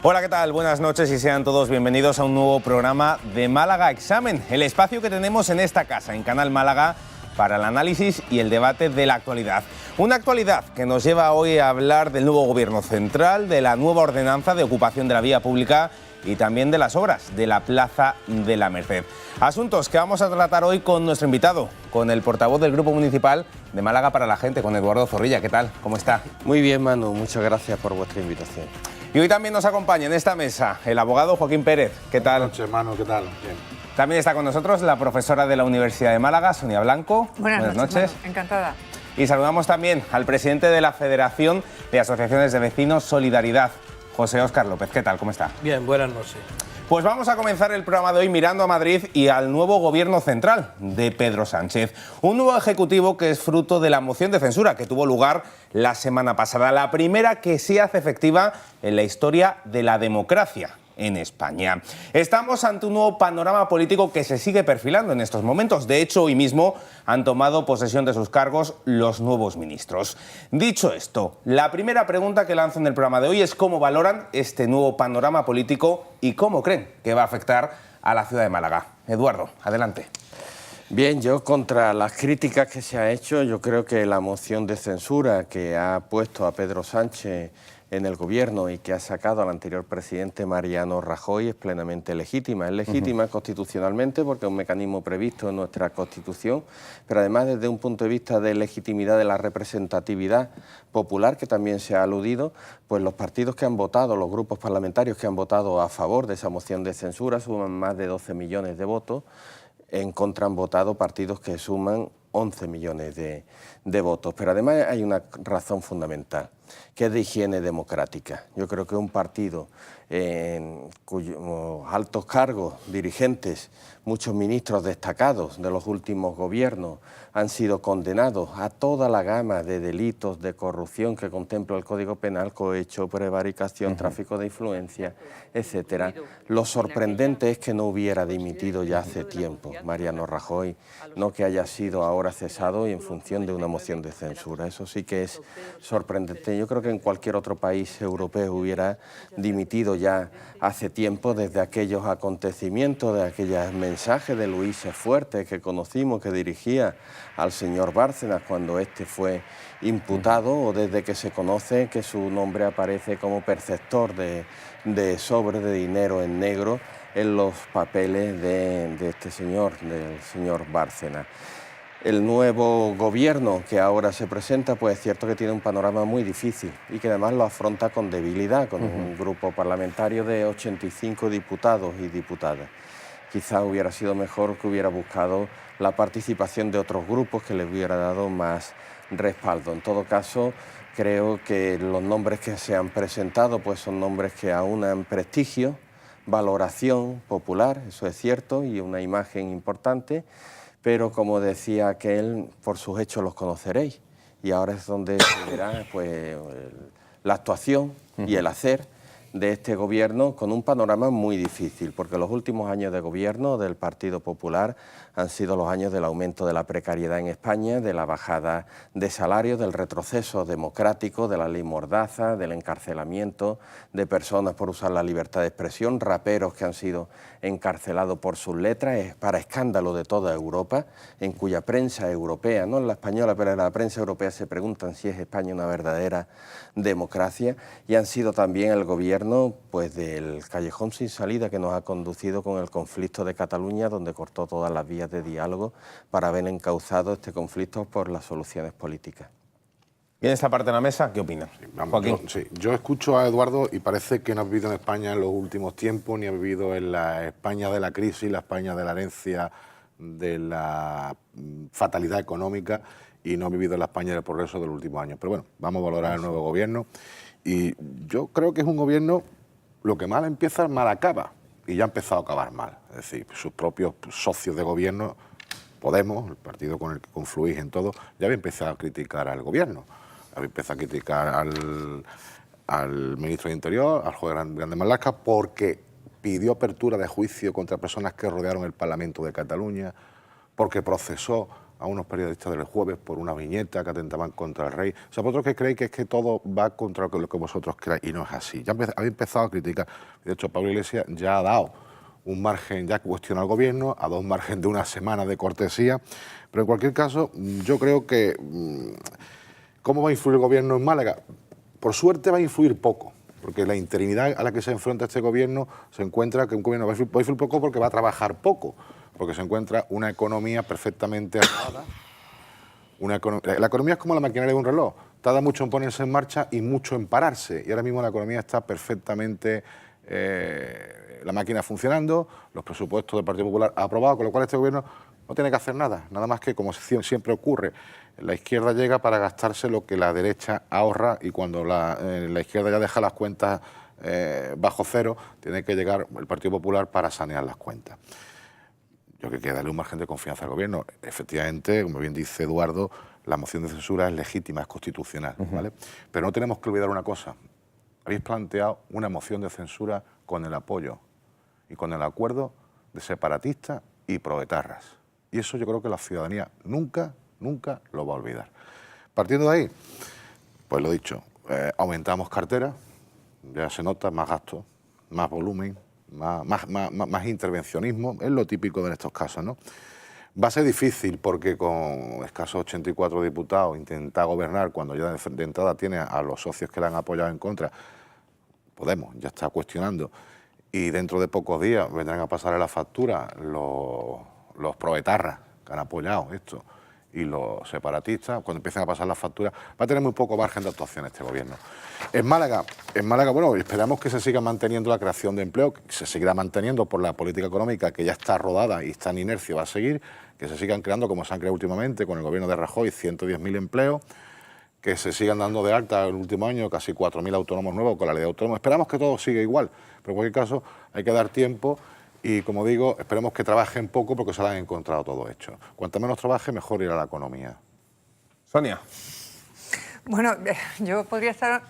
Hola, ¿qué tal? Buenas noches y sean todos bienvenidos a un nuevo programa de Málaga Examen, el espacio que tenemos en esta casa, en Canal Málaga, para el análisis y el debate de la actualidad. Una actualidad que nos lleva hoy a hablar del nuevo gobierno central, de la nueva ordenanza de ocupación de la vía pública y también de las obras de la Plaza de la Merced. Asuntos que vamos a tratar hoy con nuestro invitado, con el portavoz del Grupo Municipal de Málaga para la Gente, con Eduardo Zorrilla. ¿Qué tal? ¿Cómo está? Muy bien, Manu. Muchas gracias por vuestra invitación. Y hoy también nos acompaña en esta mesa el abogado Joaquín Pérez. ¿Qué tal? Buenas noches, Manu. ¿Qué tal? Bien. También está con nosotros la profesora de la Universidad de Málaga, Sonia Blanco. Buenas noches. Manu. Encantada. Y saludamos también al presidente de la Federación de Asociaciones de Vecinos Solidaridad, José Óscar López. ¿Qué tal? ¿Cómo está? Bien, buenas noches. Pues vamos a comenzar el programa de hoy mirando a Madrid y al nuevo gobierno central de Pedro Sánchez. Un nuevo ejecutivo que es fruto de la moción de censura que tuvo lugar la semana pasada. La primera que se hace efectiva en la historia de la democracia en España. Estamos ante un nuevo panorama político que se sigue perfilando en estos momentos. De hecho, hoy mismo han tomado posesión de sus cargos los nuevos ministros. Dicho esto, la primera pregunta que lanzo en el programa de hoy es cómo valoran este nuevo panorama político y cómo creen que va a afectar a la ciudad de Málaga. Eduardo, adelante. Bien, yo contra las críticas que se ha hecho, yo creo que la moción de censura que ha puesto a Pedro Sánchez en el gobierno y que ha sacado al anterior presidente Mariano Rajoy es plenamente legítima. Es legítima constitucionalmente porque es un mecanismo previsto en nuestra Constitución, pero además desde un punto de vista de legitimidad de la representatividad popular, que también se ha aludido, pues los partidos que han votado, los grupos parlamentarios que han votado a favor de esa moción de censura suman más de 12 millones de votos. En contra han votado partidos que suman 11 millones de votos. Pero además hay una razón fundamental, que es de higiene democrática. Yo creo que un partido en cuyos altos cargos, dirigentes, muchos ministros destacados de los últimos gobiernos han sido condenados a toda la gama de delitos de corrupción que contempla el Código Penal, cohecho, prevaricación, tráfico de influencia, etcétera. Lo sorprendente es que no hubiera dimitido ya hace tiempo Mariano Rajoy, no que haya sido ahora cesado y en función de una moción de censura. Eso sí que es sorprendente. Yo creo que en cualquier otro país europeo hubiera dimitido ya hace tiempo desde aquellos acontecimientos, de aquellos mensajes de Luis Fuerte que conocimos, que dirigía al señor Bárcenas cuando este fue imputado, o desde que se conoce que su nombre aparece como perceptor de sobres de dinero en negro en los papeles de este señor, del señor Bárcenas. El nuevo gobierno que ahora se presenta, pues es cierto que tiene un panorama muy difícil y que además lo afronta con debilidad, con un grupo parlamentario de 85 diputados y diputadas. Quizá hubiera sido mejor que hubiera buscado la participación de otros grupos que le hubiera dado más respaldo. En todo caso, creo que los nombres que se han presentado pues son nombres que aunan prestigio, valoración popular, eso es cierto, y una imagen importante, pero como decía aquel, por sus hechos los conoceréis. Y ahora es donde se verá pues, la actuación y el hacer de este gobierno con un panorama muy difícil, porque los últimos años de gobierno del Partido Popular han sido los años del aumento de la precariedad en España, de la bajada de salarios, del retroceso democrático, de la ley Mordaza, del encarcelamiento de personas por usar la libertad de expresión, raperos que han sido encarcelados por sus letras, para escándalo de toda Europa, en cuya prensa europea, no en la española, pero en la prensa europea se preguntan si es España una verdadera democracia, y han sido también el gobierno pues, del callejón sin salida que nos ha conducido con el conflicto de Cataluña, donde cortó todas las vías de diálogo para haber encauzado este conflicto por las soluciones políticas. ¿Y en esta parte de la mesa qué opinan? Sí, vamos, yo escucho a Eduardo y parece que no ha vivido en España en los últimos tiempos, ni ha vivido en la España de la crisis, la España de la herencia, de la fatalidad económica, y no ha vivido en la España del progreso de los últimos años. Pero bueno, vamos a valorar el nuevo gobierno. Y yo creo que es un gobierno, lo que mal empieza, mal acaba. Y ya ha empezado a acabar mal. Es decir, sus propios socios de gobierno, Podemos, el partido con el que confluís en todo, ya había empezado a criticar al gobierno. Había empezado a criticar al ministro de Interior, al juez Grande Marlaska, porque pidió apertura de juicio contra personas que rodearon el Parlamento de Cataluña, porque procesó a unos periodistas del Jueves por una viñeta que atentaban contra el rey. O sea, vosotros que creéis que es que todo va contra lo que vosotros creáis, y no es así. Ya habéis empezado a criticar. De hecho, Pablo Iglesias ya ha dado un margen, ya cuestiona al gobierno, ha dado un margen de una semana de cortesía, pero en cualquier caso, yo creo que ¿cómo va a influir el gobierno en Málaga? Por suerte va a influir poco, porque la interinidad a la que se enfrenta este gobierno se encuentra que un gobierno va a influir poco porque va a trabajar poco, porque se encuentra una economía perfectamente armada. La economía es como la maquinaria de un reloj, tarda mucho en ponerse en marcha y mucho en pararse, y ahora mismo la economía está perfectamente, la máquina funcionando, los presupuestos del Partido Popular aprobados, con lo cual este gobierno no tiene que hacer nada más que, como siempre ocurre, la izquierda llega para gastarse lo que la derecha ahorra, y cuando la izquierda ya deja las cuentas bajo cero, tiene que llegar el Partido Popular para sanear las cuentas. Yo creo que hay que darle un margen de confianza al gobierno. Efectivamente, como bien dice Eduardo, la moción de censura es legítima, es constitucional, ¿vale? Pero no tenemos que olvidar una cosa. Habéis planteado una moción de censura con el apoyo y con el acuerdo de separatistas y proetarras. Y eso yo creo que la ciudadanía nunca lo va a olvidar. Partiendo de ahí, pues lo dicho, aumentamos cartera, ya se nota más gasto, más volumen, más intervencionismo, es lo típico de estos casos, ¿no? Va a ser difícil porque con escasos 84 diputados intentar gobernar cuando ya de entrada tiene a los socios que le han apoyado en contra. Podemos, ya está cuestionando, y dentro de pocos días vendrán a pasar la factura los proetarras que han apoyado esto y los separatistas. Cuando empiecen a pasar las facturas, va a tener muy poco margen de actuación este gobierno. En Málaga, bueno, esperamos que se siga manteniendo la creación de empleo, que se seguirá manteniendo por la política económica que ya está rodada y está en inercia, va a seguir, que se sigan creando, como se han creado últimamente con el gobierno de Rajoy, 110.000 empleos, que se sigan dando de alta en el último año casi 4.000 autónomos nuevos con la ley de autónomos. Esperamos que todo siga igual, pero en cualquier caso hay que dar tiempo y, como digo, esperemos que trabajen poco porque se lo han encontrado todo hecho. Cuanto menos trabaje, mejor irá la economía. Sonia. Bueno, yo podría estar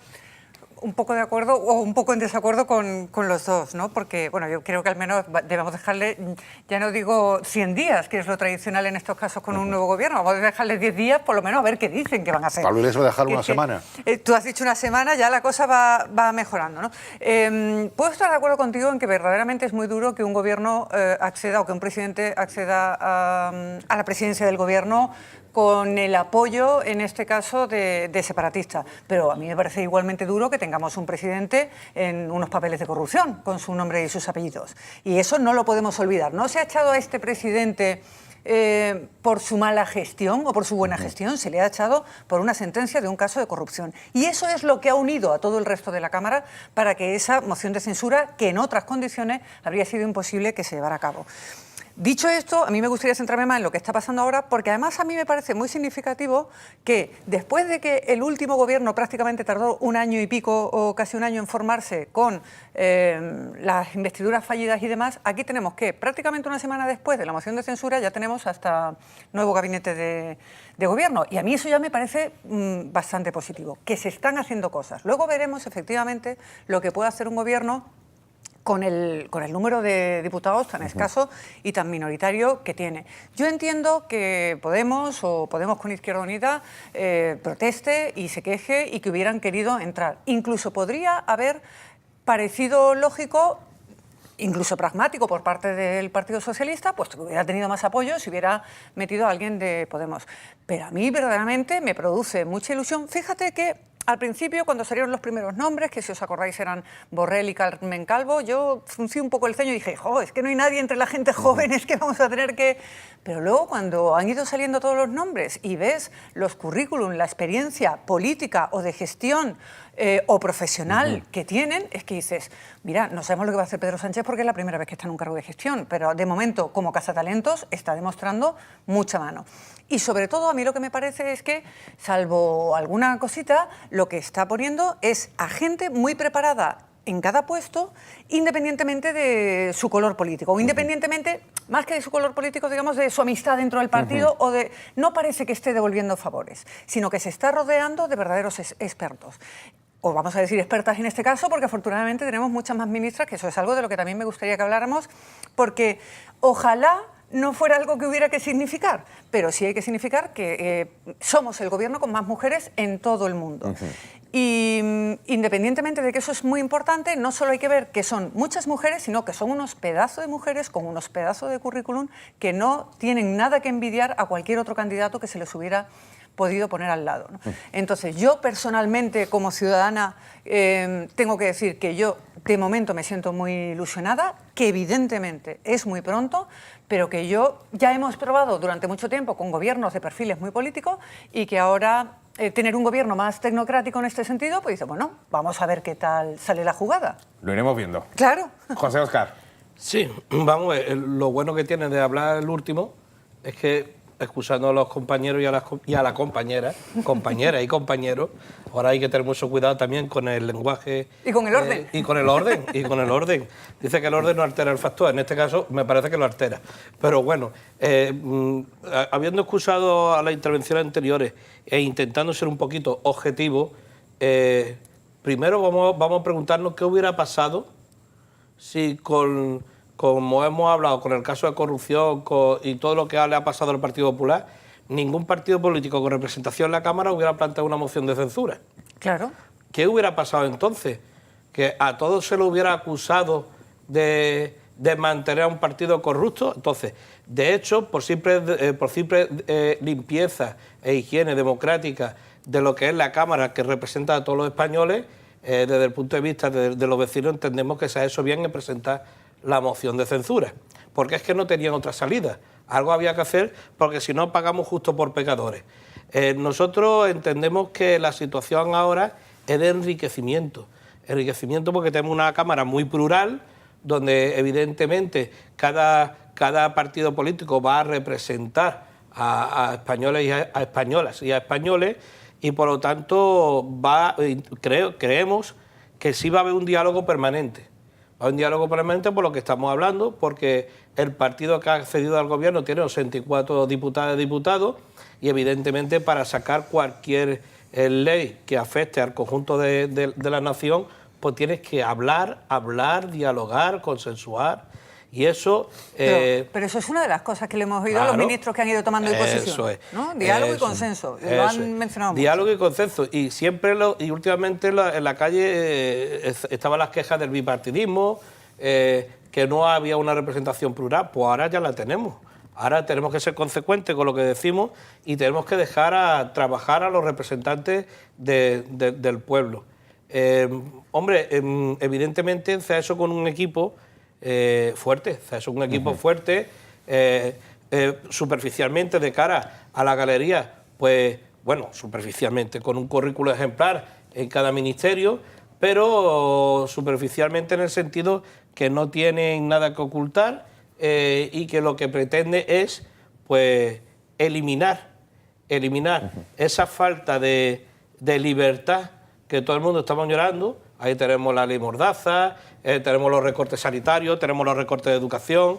un poco de acuerdo o un poco en desacuerdo con los dos, ¿no? Porque, bueno, yo creo que al menos debemos dejarle, ya no digo 100 días, que es lo tradicional en estos casos con un nuevo gobierno, vamos a dejarle 10 días por lo menos a ver qué dicen que van a hacer. Pablo Iglesias va a dejar una semana. Tú has dicho una semana, ya la cosa va mejorando, ¿no? Puedo estar de acuerdo contigo en que verdaderamente es muy duro que un gobierno acceda o que un presidente acceda a la presidencia del gobierno con el apoyo, en este caso, de separatistas. Pero a mí me parece igualmente duro que tengamos un presidente en unos papeles de corrupción, con su nombre y sus apellidos. Y eso no lo podemos olvidar. No se ha echado a este presidente por su mala gestión o por su buena gestión, se le ha echado por una sentencia de un caso de corrupción. Y eso es lo que ha unido a todo el resto de la Cámara para que esa moción de censura, que en otras condiciones habría sido imposible que se llevara a cabo. Dicho esto, a mí me gustaría centrarme más en lo que está pasando ahora, porque además a mí me parece muy significativo que después de que el último gobierno prácticamente tardó 1 año y pico o casi 1 año en formarse con las investiduras fallidas y demás, aquí tenemos que prácticamente una semana después de la moción de censura ya tenemos hasta nuevo gabinete de gobierno. Y a mí eso ya me parece bastante positivo, que se están haciendo cosas. Luego veremos efectivamente lo que puede hacer un gobierno con el número de diputados tan escaso y tan minoritario que tiene. Yo entiendo que Podemos con Izquierda Unida proteste y se queje y que hubieran querido entrar. Incluso podría haber parecido lógico, incluso pragmático por parte del Partido Socialista, puesto que hubiera tenido más apoyo si hubiera metido a alguien de Podemos. Pero a mí verdaderamente me produce mucha ilusión. Fíjate que al principio, cuando salieron los primeros nombres, que si os acordáis eran Borrell y Carmen Calvo, yo fruncí un poco el ceño y dije, jo, es que no hay nadie entre la gente joven, es que vamos a tener que... Pero luego, cuando han ido saliendo todos los nombres y ves los currículum, la experiencia política o de gestión o profesional que tienen, es que dices, mira, no sabemos lo que va a hacer Pedro Sánchez porque es la primera vez que está en un cargo de gestión, pero de momento, como cazatalentos, está demostrando mucha mano. Y sobre todo, a mí lo que me parece es que, salvo alguna cosita, lo que está poniendo es a gente muy preparada en cada puesto, independientemente de su color político, o independientemente, más que de su color político, digamos, de su amistad dentro del partido, o de... No parece que esté devolviendo favores, sino que se está rodeando de verdaderos expertos. O vamos a decir expertas en este caso, porque afortunadamente tenemos muchas más ministras, que eso es algo de lo que también me gustaría que habláramos, porque ojalá no fuera algo que hubiera que significar, pero sí hay que significar que somos el gobierno con más mujeres en todo el mundo. Y independientemente de que eso es muy importante, no solo hay que ver que son muchas mujeres, sino que son unos pedazos de mujeres con unos pedazos de currículum que no tienen nada que envidiar a cualquier otro candidato que se les hubiera podido poner al lado, ¿no? Entonces, yo personalmente, como ciudadana, tengo que decir que yo, de momento, me siento muy ilusionada, que evidentemente es muy pronto, pero que ya hemos probado durante mucho tiempo con gobiernos de perfiles muy políticos y que ahora tener un gobierno más tecnocrático en este sentido, pues dice, bueno, vamos a ver qué tal sale la jugada. Lo iremos viendo. Claro. José Óscar. Sí, vamos a ver, lo bueno que tiene de hablar el último es que, excusando a los compañeros y a las compañeras y compañeros, ahora hay que tener mucho cuidado también con el lenguaje... Y con el orden. Y con el orden. Dice que el orden no altera el factor, en este caso me parece que lo altera. Pero bueno, habiendo excusado a las intervenciones anteriores e intentando ser un poquito objetivo, primero vamos a preguntarnos qué hubiera pasado si como hemos hablado con el caso de corrupción y todo lo que le ha pasado al Partido Popular, ningún partido político con representación en la Cámara hubiera planteado una moción de censura. Claro. ¿Qué hubiera pasado entonces? ¿Que a todos se lo hubiera acusado de mantener a un partido corrupto? Entonces, de hecho, por simple limpieza e higiene democrática de lo que es la Cámara, que representa a todos los españoles, desde el punto de vista de los vecinos, entendemos que se ha hecho bien en presentar la moción de censura, porque es que no tenían otra salida. Algo había que hacer, porque si no pagamos justo por pecadores. Nosotros entendemos que la situación ahora es de enriquecimiento porque tenemos una Cámara muy plural, donde evidentemente cada partido político va a representar a españoles y a españolas y a españoles, y por lo tanto creemos que sí va a haber un diálogo permanente. Va a haber un diálogo permanente por lo que estamos hablando, porque el partido que ha accedido al gobierno tiene 84 diputadas y diputados, y evidentemente para sacar cualquier ley que afecte al conjunto de la nación, pues tienes que hablar, dialogar, consensuar. Y eso... pero eso es una de las cosas que le hemos oído a los ministros que han ido tomando posición. Eso es. ¿No? Diálogo y consenso. Lo han mencionado mucho. Diálogo y consenso. Y siempre, y últimamente en la calle estaban las quejas del bipartidismo, que no había una representación plural. Pues ahora ya la tenemos. Ahora tenemos que ser consecuentes con lo que decimos y tenemos que dejar a trabajar a los representantes del pueblo. Hombre, evidentemente se ha hecho con un equipo fuerte, se ha hecho un equipo fuerte, superficialmente de cara a la galería, pues bueno, superficialmente, con un currículo ejemplar en cada ministerio, pero superficialmente en el sentido que no tienen nada que ocultar y que lo que pretende es pues eliminar esa falta de libertad que todo el mundo estamos llorando. Ahí tenemos la ley Mordaza, tenemos los recortes sanitarios, tenemos los recortes de educación.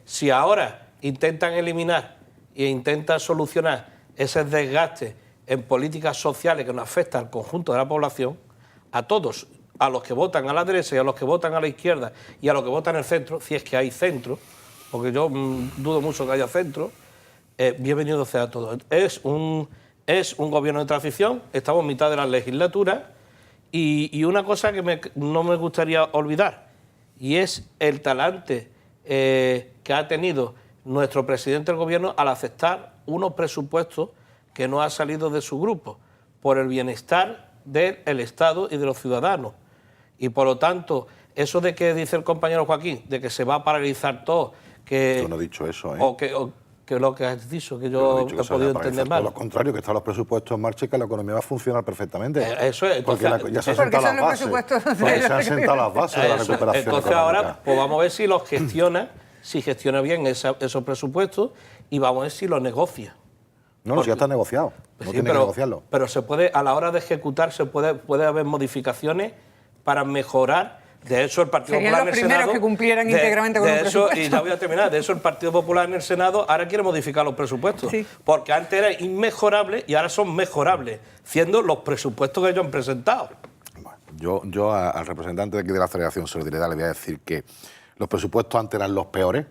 Si ahora intentan eliminar e intentan solucionar ese desgaste en políticas sociales que nos afecta al conjunto de la población, a todos, a los que votan a la derecha y a los que votan a la izquierda y a los que votan en el centro, si es que hay centro, porque yo dudo mucho que haya centro, bienvenido sea todo. Es un gobierno de transición, estamos en mitad de la legislatura. Y una cosa que no me gustaría olvidar, y es el talante que ha tenido nuestro presidente del gobierno al aceptar unos presupuestos que no han salido de su grupo, por el bienestar del Estado y de los ciudadanos. Y por lo tanto, eso de que dice el compañero Joaquín, de que se va a paralizar todo, que... Yo no he dicho eso, ¿eh? O que lo que has dicho, que yo he podido entender mal. Todo lo contrario, que están los presupuestos en marcha y que la economía va a funcionar perfectamente. Eso es. Porque ya se han sentado las bases. Porque se han sentado las bases de la recuperación entonces económica. Ahora pues vamos a ver si los gestiona, si gestiona bien esos presupuestos, y vamos a ver si los negocia. No, ya está negociado. Pues no sí, tiene que negociarlo. Pero se puede, a la hora de ejecutar, puede haber modificaciones para mejorar. De hecho, el Partido Serían Popular los en el primeros Senado... que cumplieran íntegramente con un presupuesto. Y ya voy a terminar. De eso, el Partido Popular en el Senado ahora quiere modificar los presupuestos. Sí. Porque antes eran inmejorables y ahora son mejorables, siendo los presupuestos que ellos han presentado. Bueno, yo al representante de aquí de la Federación Solidaridad le voy a decir que los presupuestos antes eran los peores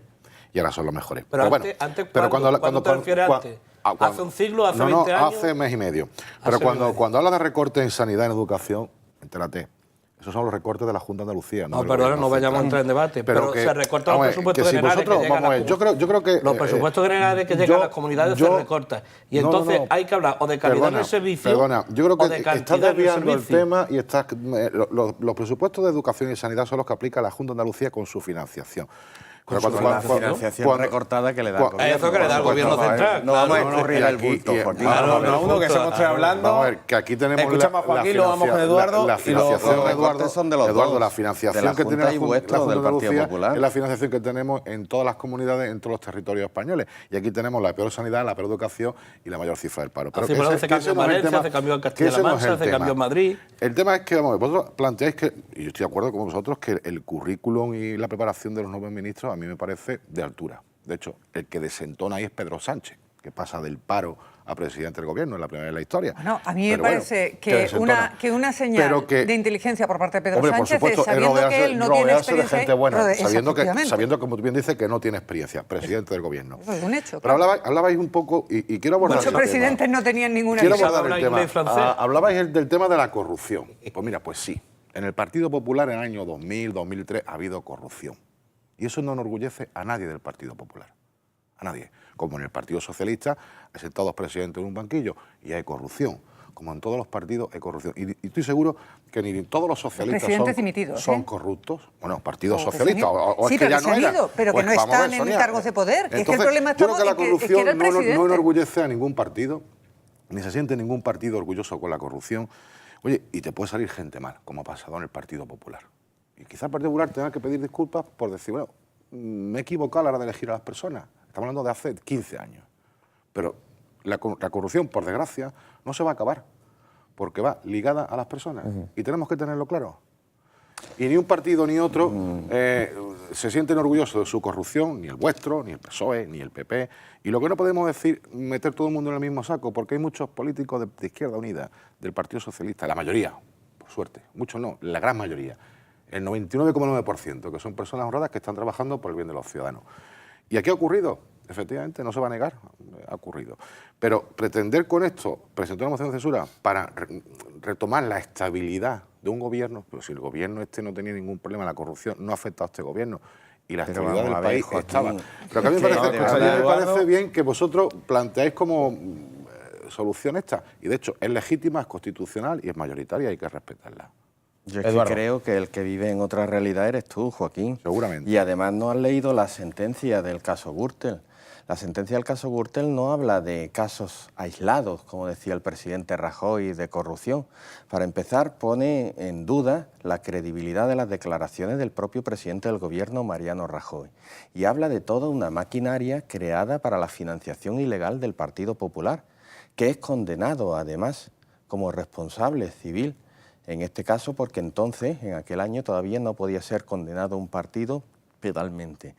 y ahora son los mejores. Pero bueno, antes pero ¿cuándo te refieres antes? ¿Hace un siglo, hace 20 años? No, hace mes y medio. Pero cuando hablas de recortes en sanidad, en educación, entérate. Esos son los recortes de la Junta de Andalucía. No, perdona, no vayamos a entrar en debate. Pero se recortan los presupuestos generales. Yo creo que los presupuestos generales que llegan a las comunidades se recortan. Y entonces hay que hablar o de calidad del servicio. Perdona, yo creo que o de estás desviando el tema y los presupuestos de educación y sanidad son los que aplica la Junta de Andalucía con su financiación. Con la financiación recortada que le da el gobierno. Eso que le da el gobierno central. No vamos a escurrir el bulto, Joaquín. Uno que somos tres hablando. Vamos a ver, que aquí tenemos escuchamos a Joaquín, lo vamos con Eduardo. La financiación, Eduardo, son de los Eduardo, dos, la financiación de la que tiene Junta y vuestra, la Junta del de Partido Andalucía Popular. es la financiación que tenemos en todas las comunidades, en todos los territorios españoles. Y aquí tenemos la peor sanidad, la peor educación y la mayor cifra del paro. Pero hace cambio en Valencia, hace cambio en Castilla-La Mancha, hace cambio en Madrid. El tema es que, vamos, vosotros planteáis que, y yo estoy de acuerdo con vosotros, que el currículum y la preparación de los nuevos ministros a mí me parece de altura. De hecho, el que desentona ahí es Pedro Sánchez, que pasa del paro a presidente del gobierno, es la primera vez en la historia. Bueno, a mí me parece que una señal de inteligencia por parte de Pedro Sánchez, por supuesto, es sabiendo que él no tiene experiencia, de gente buena, sabiendo, como tú bien dices, que no tiene experiencia, presidente del gobierno. Eso es un hecho. Pero hablabais un poco, y quiero abordar muchos presidentes no tenían ninguna quiero abordar el tema. Hablabais del tema de la corrupción. Pues mira, pues sí, en el Partido Popular en el año 2000, 2003 ha habido corrupción. Y eso no enorgullece a nadie del Partido Popular. A nadie. Como en el Partido Socialista, hay sentados presidentes en un banquillo y hay corrupción. Como en todos los partidos hay corrupción. Y estoy seguro que ni todos los socialistas son corruptos. Bueno, Partido Socialista. O sí, es que pero ya no eran. Pero que no están en cargos de poder. Entonces, es que el problema yo creo que la corrupción no enorgullece a ningún partido, ni se siente ningún partido orgulloso con la corrupción. Oye, y te puede salir gente mal, como ha pasado en el Partido Popular. Y quizá el Partido Popular tenga que pedir disculpas por decir, bueno, me he equivocado a la hora de elegir a las personas. Estamos hablando de hace 15 años. Pero la corrupción, por desgracia, no se va a acabar, porque va ligada a las personas. Y tenemos que tenerlo claro. Y ni un partido ni otro se sienten orgullosos de su corrupción, ni el vuestro, ni el PSOE, ni el PP. Y lo que no podemos decir, meter todo el mundo en el mismo saco, porque hay muchos políticos de Izquierda Unida, del Partido Socialista, la mayoría, por suerte, muchos no, la gran mayoría, el 99,9%, que son personas honradas que están trabajando por el bien de los ciudadanos. ¿Y aquí ha ocurrido? Efectivamente, no se va a negar, ha ocurrido. Pero pretender con esto presentar una moción de censura para retomar la estabilidad de un gobierno, pero si el gobierno no tenía ningún problema, la corrupción no ha afectado a este gobierno y la estabilidad del país estaba. Pero que a mí me parece bien que vosotros planteáis como solución esta. Y de hecho es legítima, es constitucional y es mayoritaria, hay que respetarla. Yo es que creo que el que vive en otra realidad eres tú, Joaquín. Seguramente. Y además no has leído la sentencia del caso Gürtel. La sentencia del caso Gürtel no habla de casos aislados, como decía el presidente Rajoy, de corrupción. Para empezar, pone en duda la credibilidad de las declaraciones del propio presidente del gobierno, Mariano Rajoy. Y habla de toda una maquinaria creada para la financiación ilegal del Partido Popular, que es condenado, además, como responsable civil. En este caso, porque entonces, en aquel año, todavía no podía ser condenado un partido penalmente.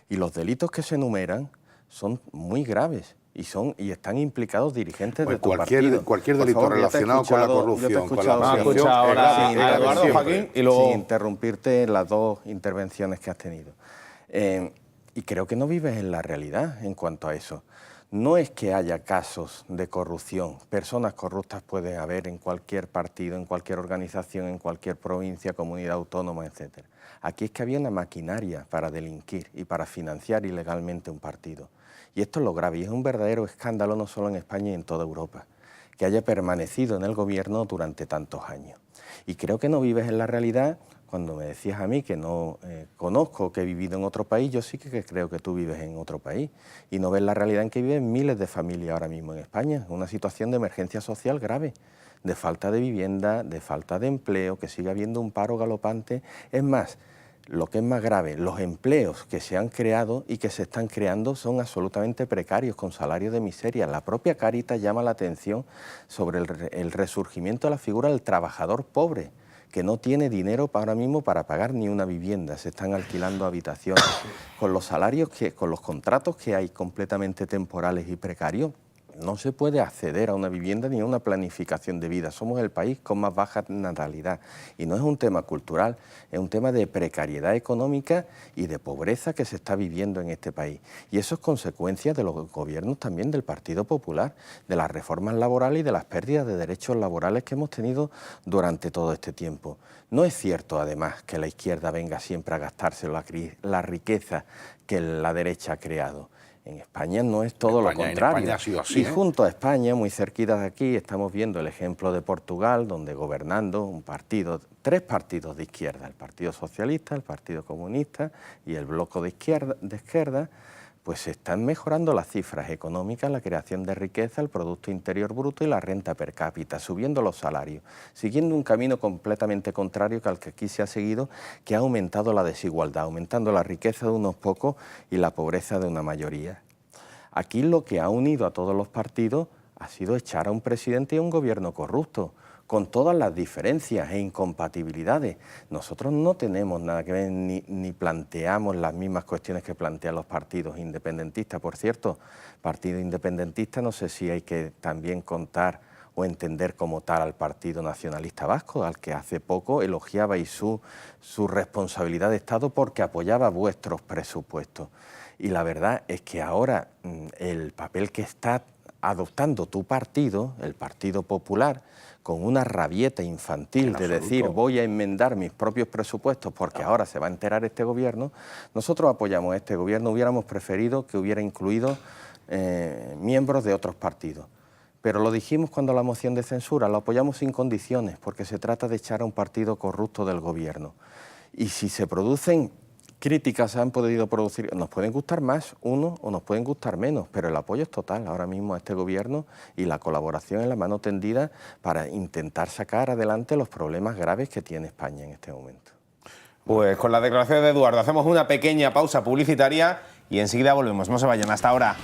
Y los delitos que se enumeran son muy graves y están implicados dirigentes de tu partido. Cualquier delito relacionado con la corrupción. Yo te he escuchado ahora a Eduardo, Joaquín, y luego... sin interrumpirte las dos intervenciones que has tenido. Y creo que no vives en la realidad en cuanto a eso. No es que haya casos de corrupción, personas corruptas puede haber en cualquier partido, en cualquier organización, en cualquier provincia, comunidad autónoma, etc. Aquí es que había una maquinaria para delinquir y para financiar ilegalmente un partido. Y esto es lo grave, y es un verdadero escándalo no solo en España y en toda Europa, que haya permanecido en el gobierno durante tantos años. Y creo que no vives en la realidad. Cuando me decías a mí que no conozco, que he vivido en otro país, yo sí que creo que tú vives en otro país y no ves la realidad en que viven miles de familias ahora mismo en España, una situación de emergencia social grave, de falta de vivienda, de falta de empleo, que sigue habiendo un paro galopante. Es más, lo que es más grave, los empleos que se han creado y que se están creando son absolutamente precarios, con salarios de miseria. La propia Cáritas llama la atención sobre el resurgimiento de la figura del trabajador pobre, que no tiene dinero ahora mismo para pagar ni una vivienda, se están alquilando habitaciones, con los salarios, con los contratos que hay completamente temporales y precarios. no se puede acceder a una vivienda ni a una planificación de vida. Somos el país con más baja natalidad y no es un tema cultural, es un tema de precariedad económica y de pobreza que se está viviendo en este país. Y eso es consecuencia de los gobiernos también del Partido Popular, de las reformas laborales y de las pérdidas de derechos laborales que hemos tenido durante todo este tiempo. No es cierto, además, que la izquierda venga siempre a gastarse la riqueza que la derecha ha creado. En España no es todo lo contrario. En España ha sido así, y junto a España, muy cerquita de aquí, estamos viendo el ejemplo de Portugal, donde gobernando tres partidos de izquierda, el Partido Socialista, el Partido Comunista y el Bloco de izquierda, pues se están mejorando las cifras económicas, la creación de riqueza, el Producto Interior Bruto y la renta per cápita, subiendo los salarios, siguiendo un camino completamente contrario que al que aquí se ha seguido, que ha aumentado la desigualdad, aumentando la riqueza de unos pocos y la pobreza de una mayoría. Aquí lo que ha unido a todos los partidos ha sido echar a un presidente y a un gobierno corrupto, con todas las diferencias e incompatibilidades. Nosotros no tenemos nada que ver ni planteamos las mismas cuestiones que plantean los partidos independentistas. Por cierto, partido independentista no sé si hay que también contar o entender como tal al Partido Nacionalista Vasco, al que hace poco elogiabais su responsabilidad de Estado porque apoyaba vuestros presupuestos. Y la verdad es que ahora el papel que está adoptando tu partido, el Partido Popular, con una rabieta infantil de decir voy a enmendar mis propios presupuestos porque ahora se va a enterar este gobierno, nosotros apoyamos a este gobierno, hubiéramos preferido que hubiera incluido miembros de otros partidos. Pero lo dijimos cuando la moción de censura, lo apoyamos sin condiciones porque se trata de echar a un partido corrupto del gobierno. Y si se producen críticas, se han podido producir, nos pueden gustar más unos o nos pueden gustar menos, pero el apoyo es total ahora mismo a este gobierno y la colaboración es la mano tendida para intentar sacar adelante los problemas graves que tiene España en este momento. Pues con la declaración de Eduardo hacemos una pequeña pausa publicitaria y enseguida volvemos. No se vayan, hasta ahora.